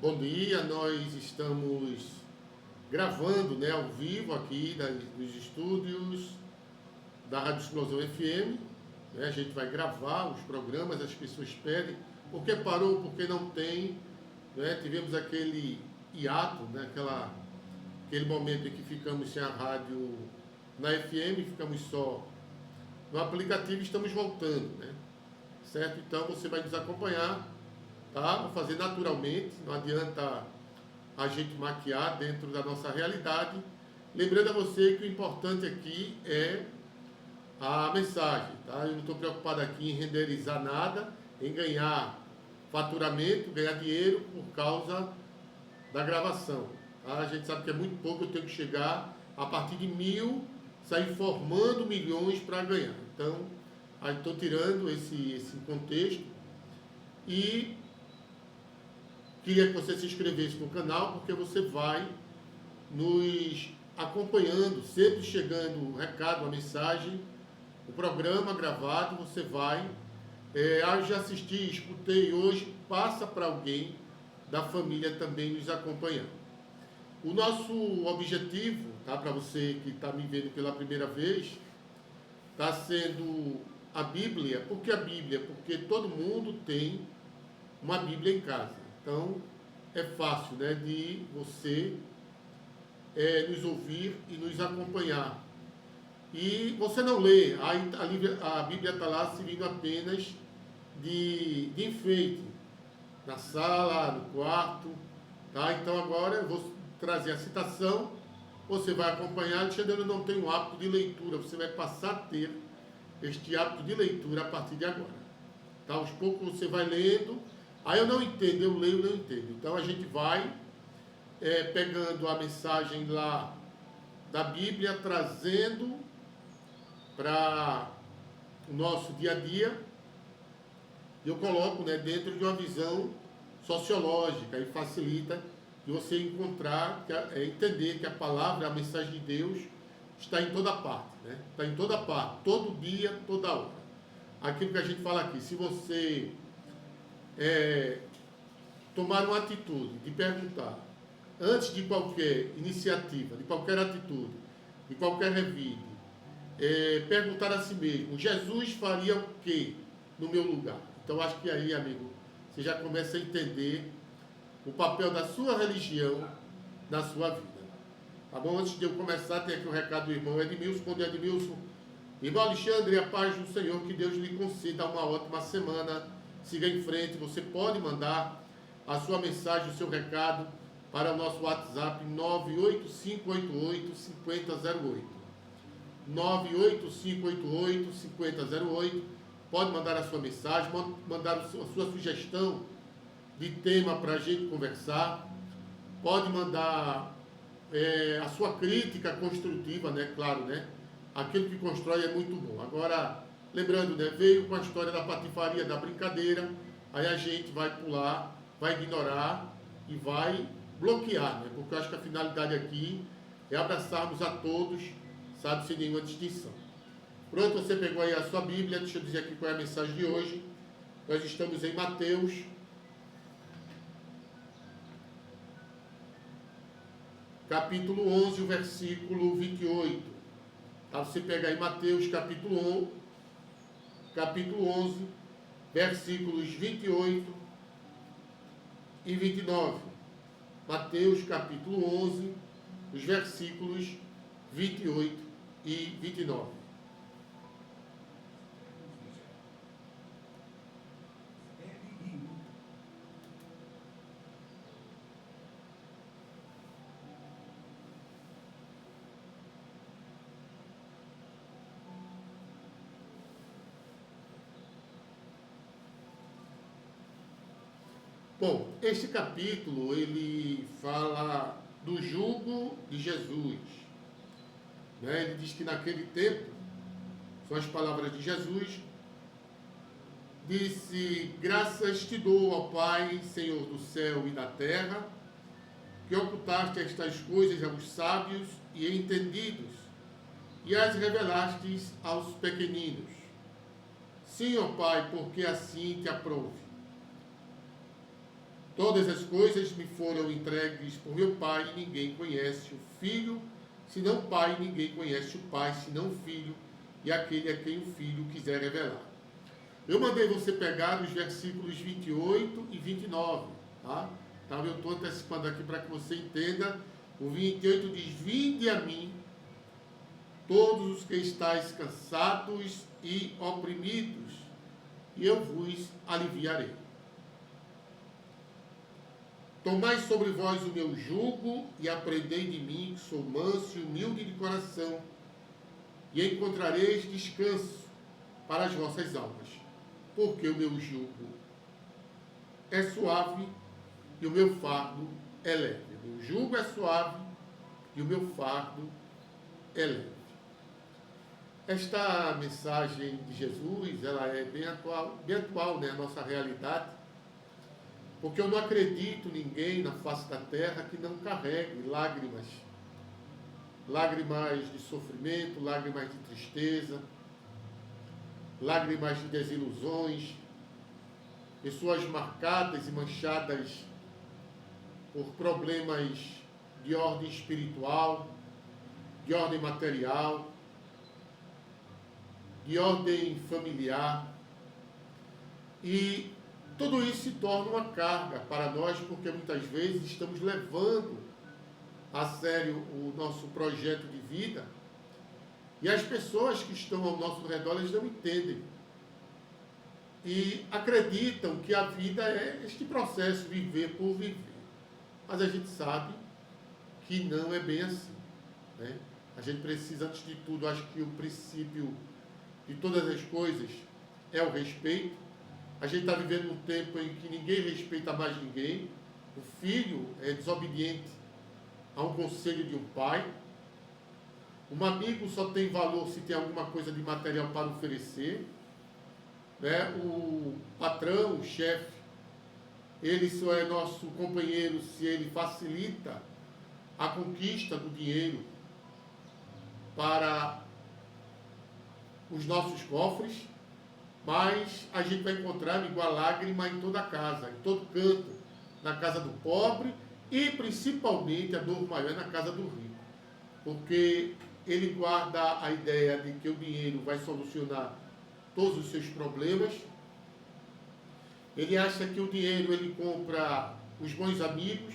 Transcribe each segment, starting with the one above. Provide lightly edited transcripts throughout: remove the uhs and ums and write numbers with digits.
Bom dia, nós estamos gravando, ao vivo aqui dos estúdios da Rádio Explosão FM. A gente vai gravar os programas, as pessoas pedem, por que parou, porque não tem, tivemos aquele hiato, aquele momento em que ficamos sem a rádio na FM, ficamos só no aplicativo e estamos voltando, certo? Então você vai nos acompanhar, tá? Vou fazer naturalmente, não adianta a gente maquiar dentro da nossa realidade. Lembrando a você que o importante aqui é a mensagem, tá? Eu não estou preocupado aqui em renderizar nada, em ganhar faturamento, ganhar dinheiro por causa da gravação, tá? A gente sabe que é muito pouco, eu tenho que chegar a partir de 1.000, sair formando milhões para ganhar. Então, estou tirando esse contexto e queria que você se inscrevesse no canal, porque você vai nos acompanhando, sempre chegando o recado, a mensagem, o programa gravado, você vai, já assisti, escutei hoje, passa para alguém da família também nos acompanhar. O nosso objetivo, tá, para você que está me vendo pela primeira vez, está sendo a Bíblia. Por que a Bíblia? Porque todo mundo tem uma Bíblia em casa. Então, é fácil, de você nos ouvir e nos acompanhar. E você não lê, a Bíblia está lá servindo apenas de enfeite, na sala, no quarto, tá? Então, agora eu vou trazer a citação, você vai acompanhar. Alexandre não tem o hábito de leitura, você vai passar a ter este hábito de leitura a partir de agora. Tá? Aos poucos você vai lendo. Aí eu não entendo, eu leio, não entendo. Então a gente vai pegando a mensagem lá da Bíblia, trazendo para o nosso dia a dia. Eu coloco dentro de uma visão sociológica e facilita de você encontrar, entender que a palavra, a mensagem de Deus está em toda parte. Está em toda parte, todo dia, toda hora. Aquilo que a gente fala aqui, se você tomar uma atitude de perguntar, antes de qualquer iniciativa, de qualquer atitude, de qualquer revide, perguntar a si mesmo, Jesus faria o quê no meu lugar? Então acho que aí, amigo, você já começa a entender o papel da sua religião na sua vida. Tá bom? Antes de eu começar, tem aqui o recado do irmão Edmilson. Bom dia, Edmilson. Irmão Alexandre, a paz do Senhor, que Deus lhe conceda uma ótima semana. Siga em frente. Você pode mandar a sua mensagem, o seu recado para o nosso WhatsApp 98588-5008. 98588-5008. Pode mandar a sua mensagem, mandar a sua sugestão de tema para a gente conversar. Pode mandar a sua crítica construtiva, claro, aquilo que constrói é muito bom. Agora, lembrando, veio com a história da patifaria, da brincadeira, aí a gente vai pular, vai ignorar e vai bloquear, porque eu acho que a finalidade aqui é abraçarmos a todos, sabe, sem nenhuma distinção. Pronto, você pegou aí a sua Bíblia, deixa eu dizer aqui qual é a mensagem de hoje. Nós estamos em Mateus, capítulo 11, o versículo 28. Tá? Você pega aí Mateus, capítulo 11, versículos 28 e 29. Mateus, capítulo 11, os versículos 28 e 29. Bom, este capítulo, ele fala do jugo de Jesus. Ele diz que naquele tempo, são as palavras de Jesus, disse: graças te dou, ó Pai, Senhor do céu e da terra, que ocultaste estas coisas aos sábios e entendidos, e as revelastes aos pequeninos. Sim, ó Pai, porque assim te aprove. Todas as coisas me foram entregues por meu Pai, e ninguém conhece o Filho, senão o Pai, e ninguém conhece o Pai, senão o Filho, e aquele a quem o Filho quiser revelar. Eu mandei você pegar os versículos 28 e 29, tá? Então eu estou antecipando aqui para que você entenda. O 28 diz: vinde a mim, todos os que estáis cansados e oprimidos, e eu vos aliviarei. Tomai sobre vós o meu jugo e aprendei de mim, que sou manso e humilde de coração, e encontrareis descanso para as vossas almas, porque o meu jugo é suave e o meu fardo é leve. O meu jugo é suave e o meu fardo é leve. Esta mensagem de Jesus, ela é bem atual, né, a nossa realidade, porque eu não acredito ninguém na face da terra que não carregue lágrimas de sofrimento, lágrimas de tristeza, lágrimas de desilusões, pessoas marcadas e manchadas por problemas de ordem espiritual, de ordem material, de ordem familiar. E tudo isso se torna uma carga para nós, porque muitas vezes estamos levando a sério o nosso projeto de vida, e as pessoas que estão ao nosso redor, elas não entendem. E acreditam que a vida é este processo, viver por viver. Mas a gente sabe que não é bem assim, né? A gente precisa, antes de tudo, acho que o princípio de todas as coisas é o respeito. A gente está vivendo um tempo em que ninguém respeita mais ninguém. O filho é desobediente a um conselho de um pai. Um amigo só tem valor se tem alguma coisa de material para oferecer, né? O patrão, o chefe, ele só é nosso companheiro se ele facilita a conquista do dinheiro para os nossos cofres, mas a gente vai encontrar igual lágrima em toda a casa, em todo canto, na casa do pobre, e principalmente a dor maior na casa do rico, porque ele guarda a ideia de que o dinheiro vai solucionar todos os seus problemas. Ele acha que o dinheiro ele compra os bons amigos,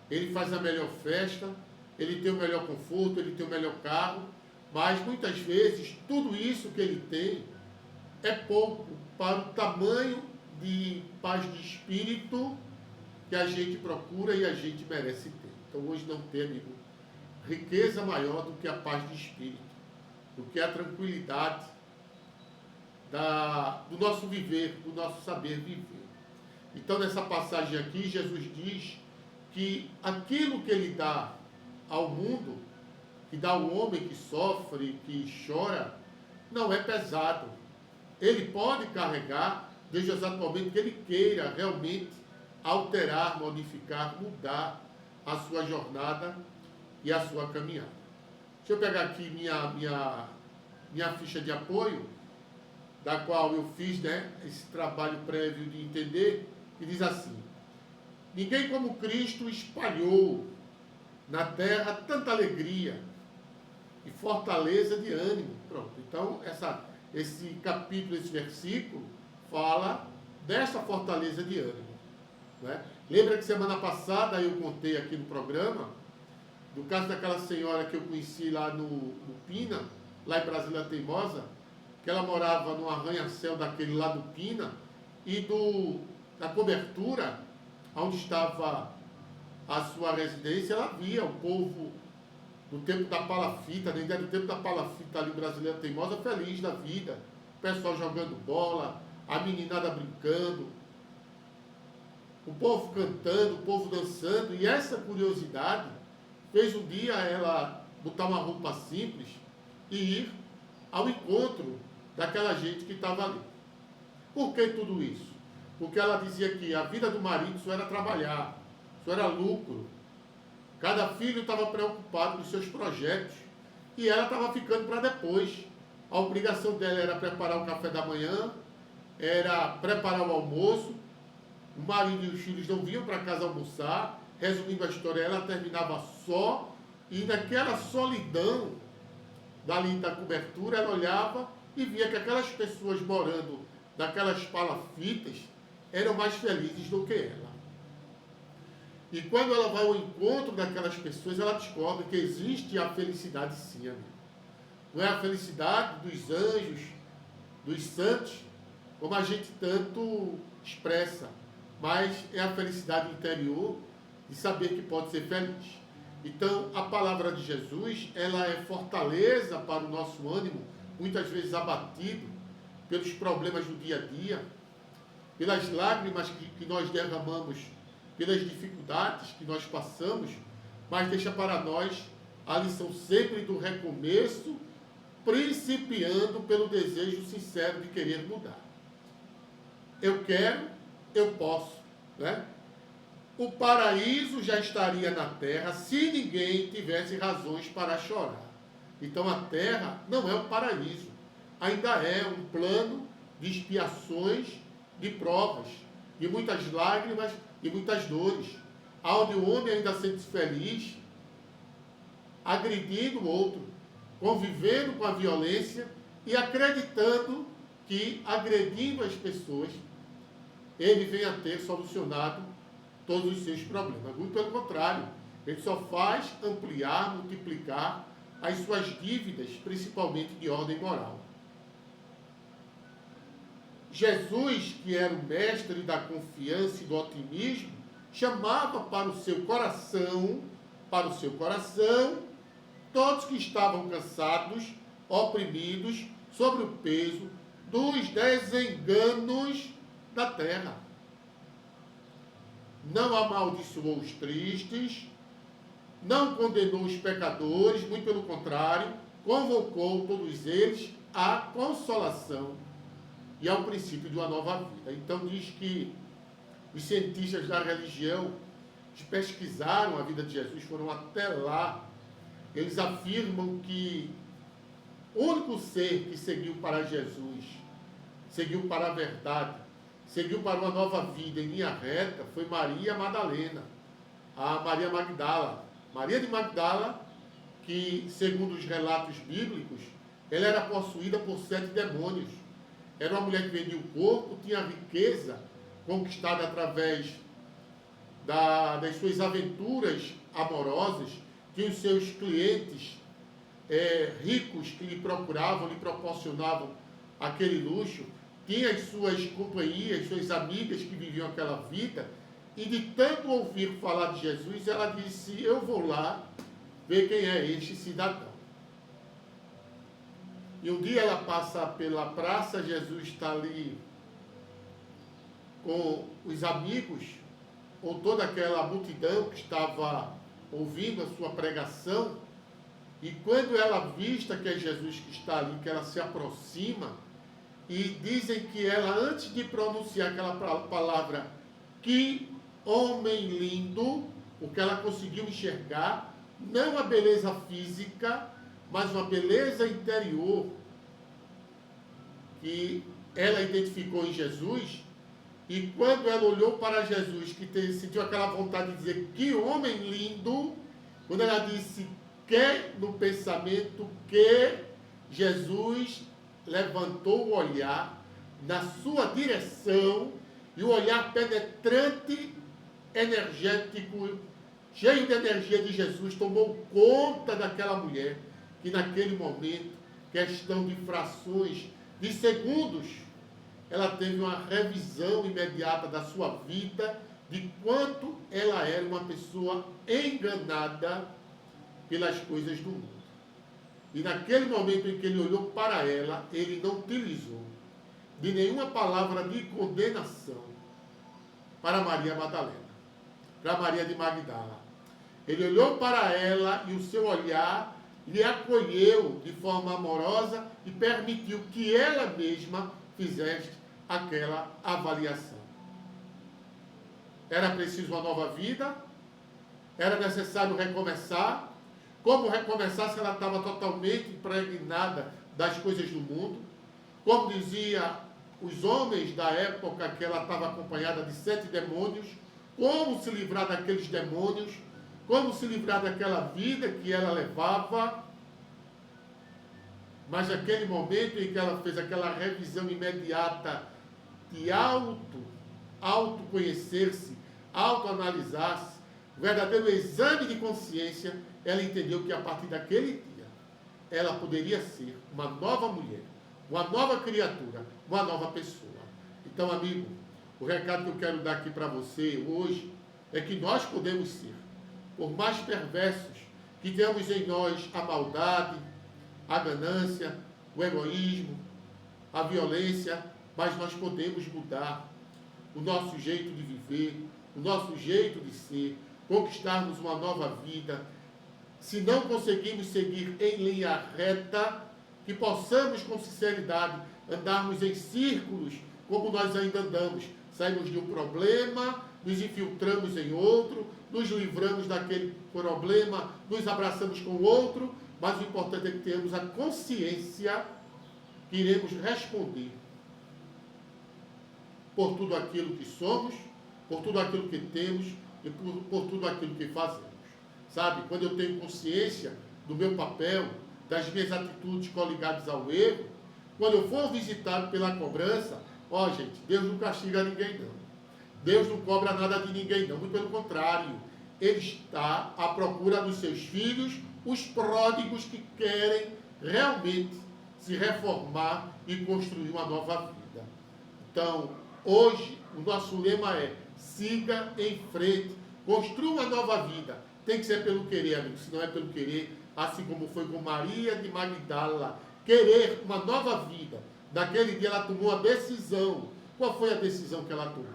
ele faz a melhor festa, ele tem o melhor conforto, ele tem o melhor carro, mas muitas vezes tudo isso que ele tem é pouco para o tamanho de paz de espírito que a gente procura e a gente merece ter. Então hoje não tem, amigo, riqueza maior do que a paz de espírito, do que a tranquilidade do nosso viver, do nosso saber viver. Então nessa passagem aqui, Jesus diz que aquilo que ele dá ao mundo, que dá ao homem que sofre, que chora, não é pesado. Ele pode carregar, desde exatamente que ele queira realmente alterar, modificar, mudar a sua jornada e a sua caminhada. Deixa eu pegar aqui minha ficha de apoio, da qual eu fiz, né, esse trabalho prévio de entender, que diz assim: ninguém como Cristo espalhou na terra tanta alegria e fortaleza de ânimo. Pronto, então esse capítulo, esse versículo, fala dessa fortaleza de ânimo, né? Lembra que semana passada eu contei aqui no programa do caso daquela senhora que eu conheci lá no Pina, lá em Brasília Teimosa, que ela morava num arranha-céu daquele lá do Pina, e da cobertura onde estava a sua residência, ela via o povo do tempo da palafita, né? Do tempo da palafita ali em Brasília Teimosa, feliz da vida, o pessoal jogando bola, a meninada brincando, o povo cantando, o povo dançando, e essa curiosidade fez um dia ela botar uma roupa simples e ir ao encontro daquela gente que estava ali. Por que tudo isso? Porque ela dizia que a vida do marido só era trabalhar, só era lucro. Cada filho estava preocupado com seus projetos e ela estava ficando para depois. A obrigação dela era preparar o café da manhã, era preparar o almoço, o marido e os filhos não vinham para casa almoçar. Resumindo a história, ela terminava só, e naquela solidão, dali da cobertura, ela olhava e via que aquelas pessoas morando naquelas palafitas eram mais felizes do que ela. E quando ela vai ao encontro daquelas pessoas, ela descobre que existe a felicidade sim, amigo. Não é a felicidade dos anjos, dos santos, como a gente tanto expressa, mas é a felicidade interior de saber que pode ser feliz. Então, a palavra de Jesus, ela é fortaleza para o nosso ânimo, muitas vezes abatido pelos problemas do dia a dia, pelas lágrimas que nós derramamos, pelas dificuldades que nós passamos, mas deixa para nós a lição sempre do recomeço, principiando pelo desejo sincero de querer mudar. Eu quero, eu posso, né? O paraíso já estaria na terra se ninguém tivesse razões para chorar. Então a terra não é o paraíso, ainda é um plano de expiações, de provas, de muitas lágrimas e muitas dores, onde o homem ainda se sente feliz, agredindo o outro, convivendo com a violência e acreditando que, agredindo as pessoas, ele venha a ter solucionado todos os seus problemas. Muito pelo contrário, ele só faz ampliar, multiplicar as suas dívidas, principalmente de ordem moral. Jesus, que era o mestre da confiança e do otimismo, chamava para o seu coração, todos que estavam cansados, oprimidos, sobre o peso dos desenganos da terra. Não amaldiçoou os tristes, não condenou os pecadores, muito pelo contrário, convocou todos eles à consolação e ao princípio de uma nova vida. Então diz que os cientistas da religião que pesquisaram a vida de Jesus, foram até lá. Eles afirmam que o único ser que seguiu para Jesus, seguiu para a verdade, seguiu para uma nova vida em linha reta, foi Maria Madalena, a Maria Magdala. Maria de Magdala, que segundo os relatos bíblicos, ela era possuída por 7 demônios. Era uma mulher que vendia o corpo, tinha riqueza conquistada através das suas aventuras amorosas, tinha os seus clientes ricos que lhe procuravam, lhe proporcionavam aquele luxo, tinha as suas companhias, suas amigas que viviam aquela vida, e de tanto ouvir falar de Jesus, ela disse: eu vou lá ver quem é este cidadão. E um dia ela passa pela praça, Jesus está ali com os amigos, ou toda aquela multidão que estava ouvindo a sua pregação, e quando ela avista que é Jesus que está ali, que ela se aproxima, e dizem que ela, antes de pronunciar aquela palavra, que homem lindo, porque ela conseguiu enxergar, não a beleza física, mas uma beleza interior, que ela identificou em Jesus. E quando ela olhou para Jesus, que sentiu aquela vontade de dizer, que homem lindo, quando ela disse que no pensamento, que Jesus levantou o olhar na sua direção, e o olhar penetrante, energético, cheio de energia de Jesus, tomou conta daquela mulher, que naquele momento, questão de frações, de segundos, ela teve uma revisão imediata da sua vida, de quanto ela era uma pessoa enganada pelas coisas do mundo. E naquele momento em que ele olhou para ela, ele não utilizou de nenhuma palavra de condenação para Maria Madalena, para Maria de Magdala. Ele olhou para ela e o seu olhar lhe acolheu de forma amorosa e permitiu que ela mesma fizesse aquela avaliação. Era preciso uma nova vida, era necessário recomeçar. Como recomeçar se ela estava totalmente impregnada das coisas do mundo? Como dizia os homens da época que ela estava acompanhada de 7 demônios, como se livrar daqueles demônios, como se livrar daquela vida que ela levava. Mas naquele momento em que ela fez aquela revisão imediata de autoconhecer-se, autoanalisar-se, o verdadeiro exame de consciência, ela entendeu que a partir daquele dia, ela poderia ser uma nova mulher, uma nova criatura, uma nova pessoa. Então, amigo, o recado que eu quero dar aqui para você hoje é que nós podemos ser, por mais perversos que tenhamos em nós a maldade, a ganância, o egoísmo, a violência, mas nós podemos mudar o nosso jeito de viver, o nosso jeito de ser, conquistarmos uma nova vida. Se não conseguimos seguir em linha reta, que possamos com sinceridade andarmos em círculos como nós ainda andamos. Saímos de um problema, nos infiltramos em outro, nos livramos daquele problema, nos abraçamos com o outro, mas o importante é que tenhamos a consciência que iremos responder por tudo aquilo que somos, por tudo aquilo que temos e por tudo aquilo que fazemos. Sabe, quando eu tenho consciência do meu papel, das minhas atitudes coligadas ao erro, quando eu for visitado pela cobrança, gente, Deus não castiga ninguém não. Deus não cobra nada de ninguém não, muito pelo contrário. Ele está à procura dos seus filhos, os pródigos que querem realmente se reformar e construir uma nova vida. Então, hoje, o nosso lema é: siga em frente, construa uma nova vida. Tem que ser pelo querer, amigo, se não é pelo querer, assim como foi com Maria de Magdala, querer uma nova vida. Naquele dia ela tomou a decisão. Qual foi a decisão que ela tomou?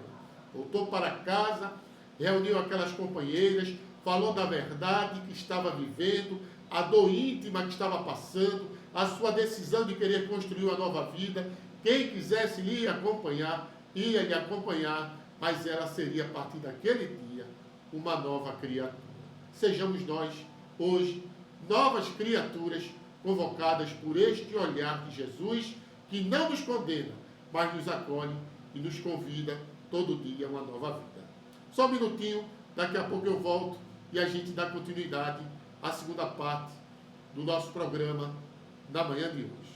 Voltou para casa, reuniu aquelas companheiras, falou da verdade que estava vivendo, a dor íntima que estava passando, a sua decisão de querer construir uma nova vida. Quem quisesse lhe acompanhar, ia lhe acompanhar, mas ela seria, a partir daquele dia, uma nova criatura. Sejamos nós, hoje, novas criaturas, convocadas por este olhar de Jesus, que não nos condena, mas nos acolhe e nos convida todo dia a uma nova vida. Só um minutinho, daqui a pouco eu volto e a gente dá continuidade à segunda parte do nosso programa da manhã de hoje.